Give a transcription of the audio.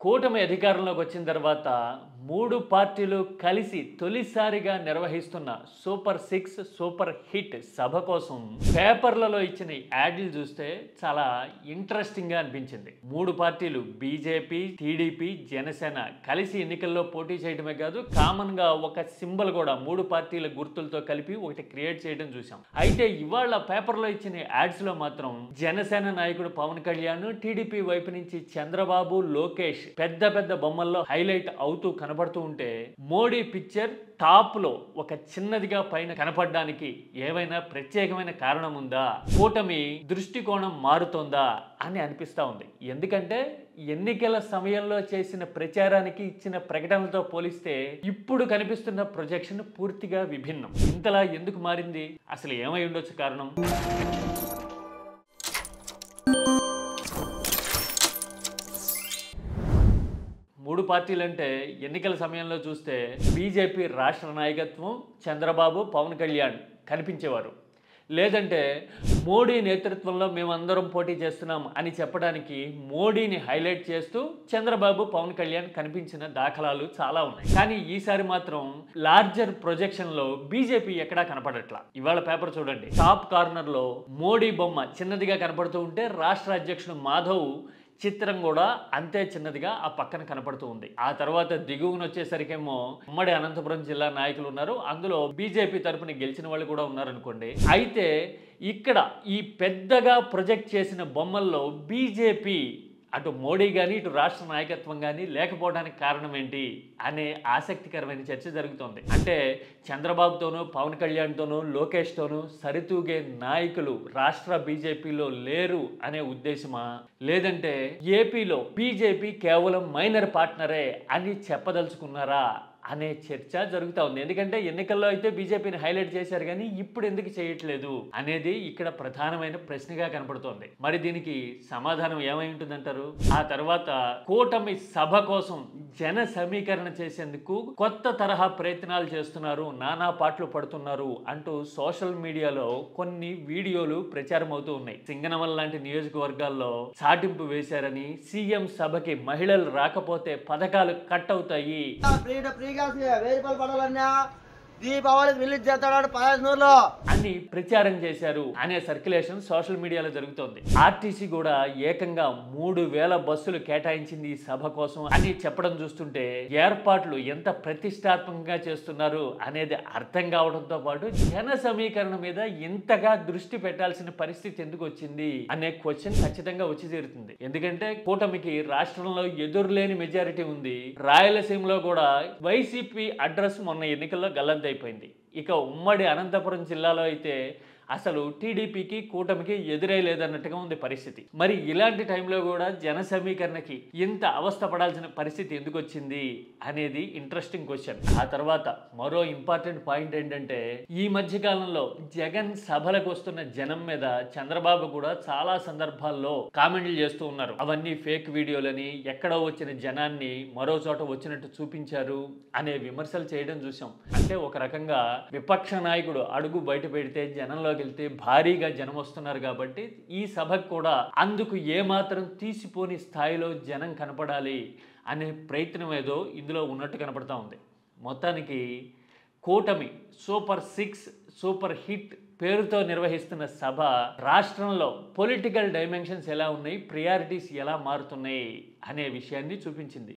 కూటమి అధికారంలోకి వచ్చిన తర్వాత 3 పార్టీలు కలిసి తొలిసారిగా నిర్వహిస్తున్న సూపర్ 6 సూపర్ హిట్ సభ కోసం పేపర్లలో ఇచ్చిన యాడ్లు చూస్తే చాలా ఇంట్రెస్టింగ్గా అనిపించింది. 3 పార్టీలు బీజేపీ, టీడీపీ, జనసేన కలిసి ఎన్నికల్లో పోటీ చేయడమే కాదు, కామన్గా ఒక సింబల్ కూడా 3 పార్టీల గుర్తులతో కలిపి ఒకటి క్రియేట్ చేయడం చూసాం. అయితే ఇవాళ పేపర్లో ఇచ్చిన యాడ్స్లో మాత్రం జనసేన నాయకుడు పవన్ కళ్యాణ్, టీడీపీ వైపు నుంచి చంద్రబాబు, లోకేష్ పెద్ద పెద్ద బొమ్మల్లో హైలైట్ అవుతూ కనబడుతూ ఉంటే, మోడీ పిక్చర్ టాప్ లో ఒక చిన్నదిగా పైన కనపడడానికి ఏమైనా ప్రత్యేకమైన కారణం ఉందా? కూటమి దృష్టికోణం మారుతోందా అని అనిపిస్తా ఉంది. ఎందుకంటే ఎన్నికల సమయంలో చేసిన ప్రచారానికి ఇచ్చిన ప్రకటనలతో పోలిస్తే ఇప్పుడు కనిపిస్తున్న ప్రొజెక్షన్ పూర్తిగా విభిన్నం. ఇంతలా ఎందుకు మారింది? అసలు ఏమై ఉండొచ్చు కారణం? మూడు పార్టీలంటే ఎన్నికల సమయంలో చూస్తే బీజేపీ రాష్ట్ర నాయకత్వం చంద్రబాబు, పవన్ కళ్యాణ్ కనిపించేవారు. లేదంటే మోడీ నేతృత్వంలో మేమందరం పోటీ చేస్తున్నాం అని చెప్పడానికి మోడీని హైలైట్ చేస్తూ చంద్రబాబు, పవన్ కళ్యాణ్ కనిపించిన దాఖలాలు చాలా ఉన్నాయి. కానీ ఈసారి మాత్రం లార్జర్ ప్రొజెక్షన్లో బీజేపీ ఎక్కడా కనపడట్లా. ఇవాళ పేపర్ చూడండి, టాప్ కార్నర్లో మోడీ బొమ్మ చిన్నదిగా కనపడుతూ ఉంటే రాష్ట్ర అధ్యక్షుడు మాధవ్ చిత్రం కూడా అంతే చిన్నదిగా ఆ పక్కన కనపడుతూ ఉంది. ఆ తర్వాత దిగువన వచ్చేసరికేమో ఉమ్మడి అనంతపురం జిల్లా నాయకులు ఉన్నారు. అందులో బీజేపీ తరపున గెలిచిన వాళ్ళు కూడా ఉన్నారనుకోండి. అయితే ఇక్కడ ఈ పెద్దగా ప్రొజెక్ట్ చేసిన బొమ్మల్లో బీజేపీ అటు మోడీ కానీ ఇటు రాష్ట్ర నాయకత్వం కానీ లేకపోవడానికి కారణం ఏంటి అనే ఆసక్తికరమైన చర్చ జరుగుతోంది. అంటే చంద్రబాబుతోనూ, పవన్ కళ్యాణ్తోనూ, లోకేష్తోనూ సరితూగే నాయకులు రాష్ట్ర బీజేపీలో లేరు అనే ఉద్దేశమా? లేదంటే ఏపీలో బీజేపీ కేవలం మైనర్ పార్ట్నరే అని చెప్పదలుచుకున్నారా అనే చర్చ జరుగుతూ ఉంది. ఎందుకంటే ఎన్నికల్లో అయితే బీజేపీని హైలైట్ చేశారు, కానీ ఇప్పుడు ఎందుకు చేయట్లేదు అనేది ఇక్కడ ప్రధానమైన ప్రశ్నగా కనపడుతోంది. మరి దీనికి సమాధానం ఏమై ఉంటుందంటారు? ఆ తర్వాత కూటమి సభ కోసం జన సమీకరణ చేసేందుకు కొత్త తరహా ప్రయత్నాలు చేస్తున్నారు, నానా పాటలు పడుతున్నారు అంటూ సోషల్ మీడియాలో కొన్ని వీడియోలు ప్రచారం అవుతూ ఉన్నాయి. సింగనమల లాంటి నియోజకవర్గాల్లో చాటింపు వేశారని, సీఎం సభకి మహిళలు రాకపోతే పథకాలు కట్ అవుతాయి, దీపావళికి రిలీజ్ చేస్తాడు పాయసనూరులో అని ప్రచారం చేశారు అనే సర్క్యులేషన్ సోషల్ మీడియాలో జరుగుతోంది. ఆర్టీసీ కూడా ఏకంగా 3000 బస్సులు కేటాయించింది ఈ సభ కోసం అని చెప్పడం చూస్తుంటే ఏర్పాట్లు ఎంత ప్రతిష్టాత్మకంగా చేస్తున్నారు అనేది అర్థం కావడంతో పాటు జన సమీకరణ మీద ఇంతగా దృష్టి పెట్టాల్సిన పరిస్థితి ఎందుకు వచ్చింది అనే క్వశ్చన్ ఖచ్చితంగా వచ్చి తీరుతుంది. ఎందుకంటే కూటమికి రాష్ట్రంలో ఎదురులేని మెజారిటీ ఉంది. రాయలసీమలో కూడా వైసీపీ అడ్రస్ మొన్న ఎన్నికల్లో గల్లంత అయిపోయింది. ఇక ఉమ్మడి అనంతపురం జిల్లాలో అయితే అసలు టీడీపీకి, కూటమికి ఎదురే లేదన్నట్టుగా ఉంది పరిస్థితి. మరి ఇలాంటి టైంలో కూడా జన సమీకరణకి ఇంత అవస్థ పడాల్సిన పరిస్థితి ఎందుకు వచ్చింది అనేది ఇంట్రెస్టింగ్ క్వశ్చన్. ఆ తర్వాత మరో ఇంపార్టెంట్ పాయింట్ ఏంటంటే, ఈ మధ్య కాలంలో జగన్ సభలకు వస్తున్న జనం మీద చంద్రబాబు కూడా చాలా సందర్భాల్లో కామెంట్లు చేస్తూ ఉన్నారు. అవన్నీ ఫేక్ వీడియోలని, ఎక్కడో వచ్చిన జనాన్ని మరో చోట వచ్చినట్టు చూపించారు అనే విమర్శలు చేయడం చూసాం. అంటే ఒక రకంగా విపక్ష నాయకుడు అడుగు బయట పెడితే జనంలో వెళ్తే భారీగా జనం వస్తున్నారు కాబట్టి ఈ సభకు కూడా అందుకు ఏమాత్రం తీసిపోని స్థాయిలో జనం కనపడాలి అనే ప్రయత్నం ఏదో ఇందులో ఉన్నట్టు కనపడతా ఉంది. మొత్తానికి కూటమి సూపర్ 6 సూపర్ హిట్ పేరుతో నిర్వహిస్తున్న సభ రాష్ట్రంలో పొలిటికల్ డైమెన్షన్స్ ఎలా ఉన్నాయి, ప్రియారిటీస్ ఎలా మారుతున్నాయి అనే విషయాన్ని చూపించింది.